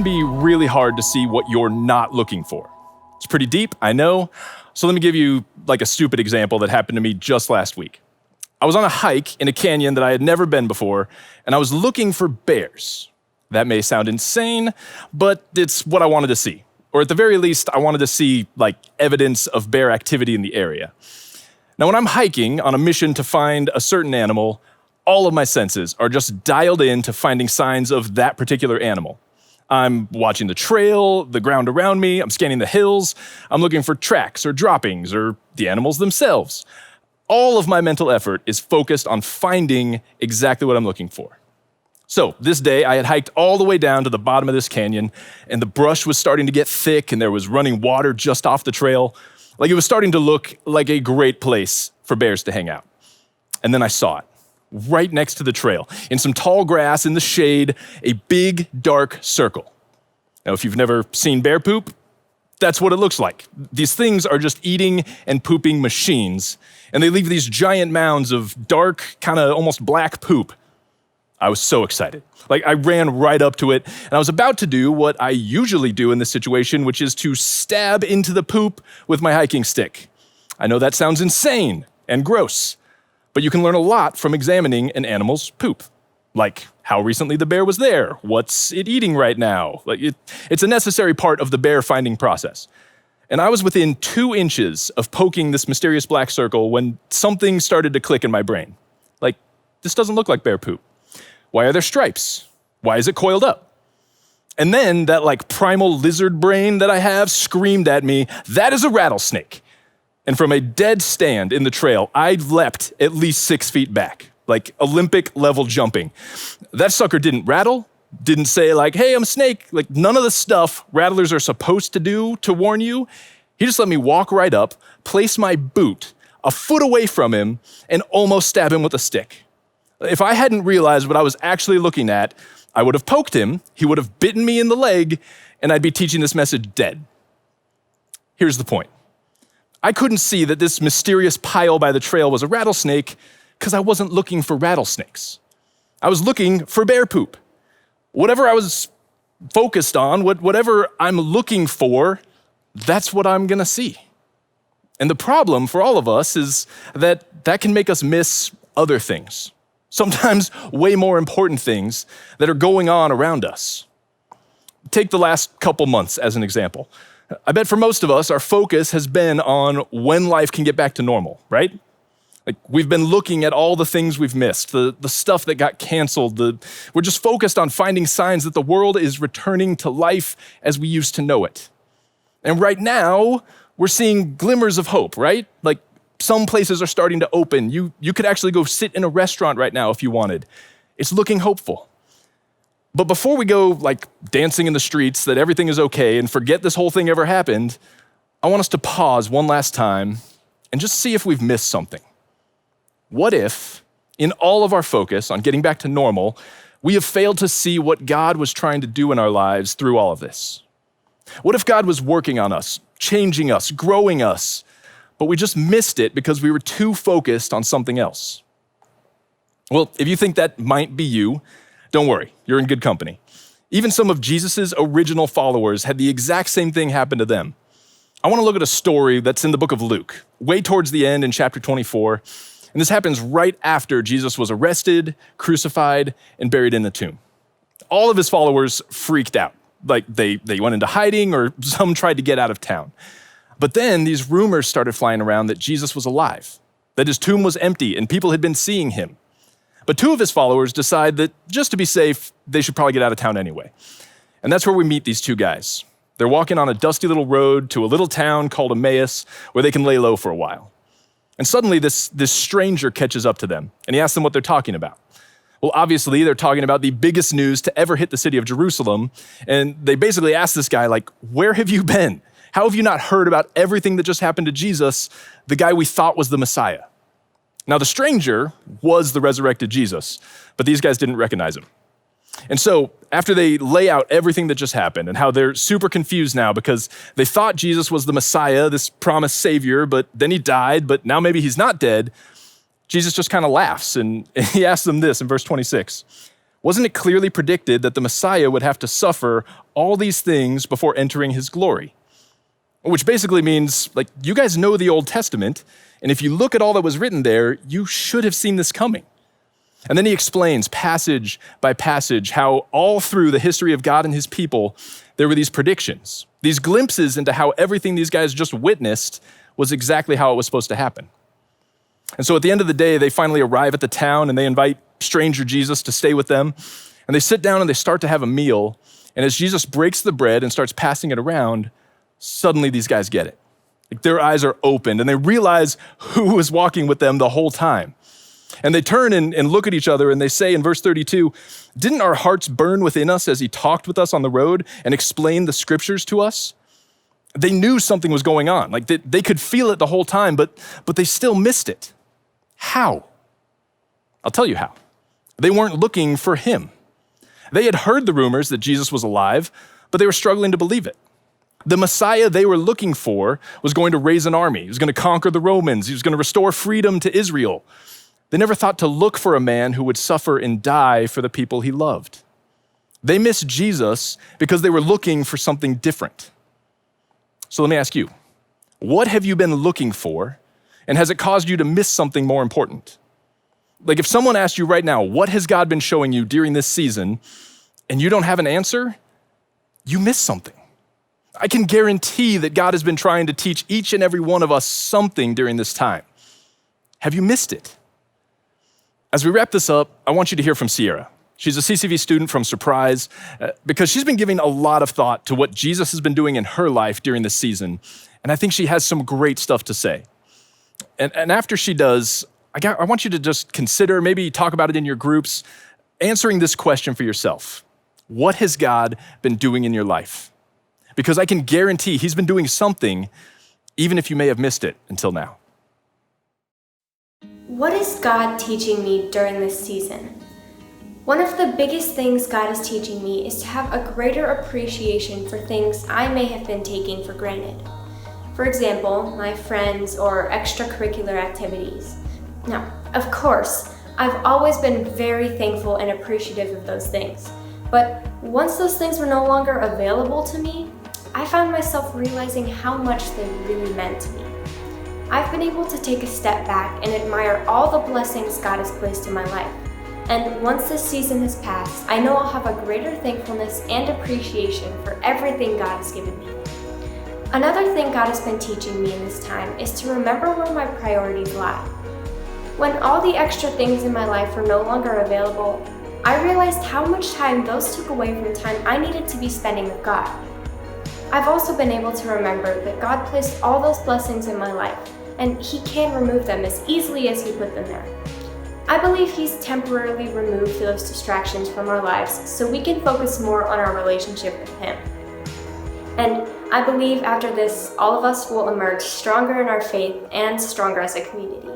can be really hard to see what you're not looking for. It's pretty deep, I know. So let me give you like a stupid example that happened to me just last week. I was on a hike in a canyon that I had never been before, and I was looking for bears. That may sound insane, but it's what I wanted to see. Or at the very least, I wanted to see like evidence of bear activity in the area. Now, when I'm hiking on a mission to find a certain animal, all of my senses are just dialed in to finding signs of that particular animal. I'm watching the trail, the ground around me, I'm scanning the hills, I'm looking for tracks or droppings or the animals themselves. All of my mental effort is focused on finding exactly what I'm looking for. So this day I had hiked all the way down to the bottom of this canyon, and the brush was starting to get thick and there was running water just off the trail. Like it was starting to look like a great place for bears to hang out. And then I saw it. Right next to the trail, in some tall grass in the shade, a big, dark circle. Now, if you've never seen bear poop, that's what it looks like. These things are just eating and pooping machines, and they leave these giant mounds of dark, kind of almost black poop. I was so excited. Like, I ran right up to it, and I was about to do what I usually do in this situation, which is to stab into the poop with my hiking stick. I know that sounds insane and gross, but you can learn a lot from examining an animal's poop. Like how recently the bear was there, what's it eating right now? It's a necessary part of the bear finding process. And I was within 2 inches of poking this mysterious black circle when something started to click in my brain. Like, this doesn't look like bear poop. Why are there stripes? Why is it coiled up? And then that like primal lizard brain that I have screamed at me, that is a rattlesnake. And from a dead stand in the trail, I leapt at least 6 feet back, like Olympic level jumping. That sucker didn't rattle, didn't say like, hey, I'm a snake. Like none of the stuff rattlers are supposed to do to warn you. He just let me walk right up, place my boot a foot away from him, and almost stab him with a stick. If I hadn't realized what I was actually looking at, I would have poked him, he would have bitten me in the leg, and I'd be teaching this message dead. Here's the point. I couldn't see that this mysterious pile by the trail was a rattlesnake because I wasn't looking for rattlesnakes. I was looking for bear poop. Whatever I was focused on, whatever I'm looking for, that's what I'm gonna see. And the problem for all of us is that can make us miss other things, sometimes way more important things that are going on around us. Take the last couple months as an example. I bet for most of us, our focus has been on when life can get back to normal, right? Like we've been looking at all the things we've missed, the stuff that got canceled. We're just focused on finding signs that the world is returning to life as we used to know it. And right now, we're seeing glimmers of hope, right? Like some places are starting to open. You could actually go sit in a restaurant right now if you wanted. It's looking hopeful. But before we go like dancing in the streets that everything is okay and forget this whole thing ever happened, I want us to pause one last time and just see if we've missed something. What if, in all of our focus on getting back to normal, we have failed to see what God was trying to do in our lives through all of this? What if God was working on us, changing us, growing us, but we just missed it because we were too focused on something else? Well, if you think that might be you, don't worry, you're in good company. Even some of Jesus's original followers had the exact same thing happen to them. I want to look at a story that's in the book of Luke, way towards the end in chapter 24. And this happens right after Jesus was arrested, crucified, and buried in the tomb. All of his followers freaked out. Like they went into hiding or some tried to get out of town. But then these rumors started flying around that Jesus was alive, that his tomb was empty and people had been seeing him. But 2 of his followers decide that just to be safe, they should probably get out of town anyway. And that's where we meet these 2 guys. They're walking on a dusty little road to a little town called Emmaus where they can lay low for a while. And suddenly this stranger catches up to them and he asks them what they're talking about. Well, obviously they're talking about the biggest news to ever hit the city of Jerusalem. And they basically ask this guy, like, where have you been? How have you not heard about everything that just happened to Jesus, the guy we thought was the Messiah? Now, the stranger was the resurrected Jesus, but these guys didn't recognize him. And so after they lay out everything that just happened and how they're super confused now because they thought Jesus was the Messiah, this promised savior, but then he died, but now maybe he's not dead, Jesus just kind of laughs and he asks them this in verse 26. Wasn't it clearly predicted that the Messiah would have to suffer all these things before entering his glory? Which basically means, you guys know the Old Testament, and if you look at all that was written there, you should have seen this coming. And then he explains passage by passage how all through the history of God and his people, there were these predictions, these glimpses into how everything these guys just witnessed was exactly how it was supposed to happen. And so at the end of the day, they finally arrive at the town and they invite stranger Jesus to stay with them. And they sit down and they start to have a meal. And as Jesus breaks the bread and starts passing it around, suddenly these guys get it. Their eyes are opened and they realize who was walking with them the whole time. And they turn and look at each other and they say in verse 32, "Didn't our hearts burn within us as he talked with us on the road and explained the scriptures to us?" They knew something was going on. They could feel it the whole time, but they still missed it. How? I'll tell you how. They weren't looking for him. They had heard the rumors that Jesus was alive, but they were struggling to believe it. The Messiah they were looking for was going to raise an army. He was going to conquer the Romans. He was going to restore freedom to Israel. They never thought to look for a man who would suffer and die for the people he loved. They missed Jesus because they were looking for something different. So let me ask you, what have you been looking for, and has it caused you to miss something more important? If someone asked you right now, what has God been showing you during this season, and you don't have an answer, you missed something. I can guarantee that God has been trying to teach each and every one of us something during this time. Have you missed it? As we wrap this up, I want you to hear from Sierra. She's a CCV student from Surprise because she's been giving a lot of thought to what Jesus has been doing in her life during this season, and I think she has some great stuff to say. And after she does, I want you to just consider, maybe talk about it in your groups, answering this question for yourself. What has God been doing in your life? Because I can guarantee he's been doing something, even if you may have missed it until now. What is God teaching me during this season? One of the biggest things God is teaching me is to have a greater appreciation for things I may have been taking for granted. For example, my friends or extracurricular activities. Now, of course, I've always been very thankful and appreciative of those things. But once those things were no longer available to me, I found myself realizing how much they really meant to me. I've been able to take a step back and admire all the blessings God has placed in my life. And once this season has passed, I know I'll have a greater thankfulness and appreciation for everything God has given me. Another thing God has been teaching me in this time is to remember where my priorities lie. When all the extra things in my life were no longer available, I realized how much time those took away from the time I needed to be spending with God. I've also been able to remember that God placed all those blessings in my life, and He can remove them as easily as He put them there. I believe He's temporarily removed those distractions from our lives so we can focus more on our relationship with Him. And I believe after this, all of us will emerge stronger in our faith and stronger as a community.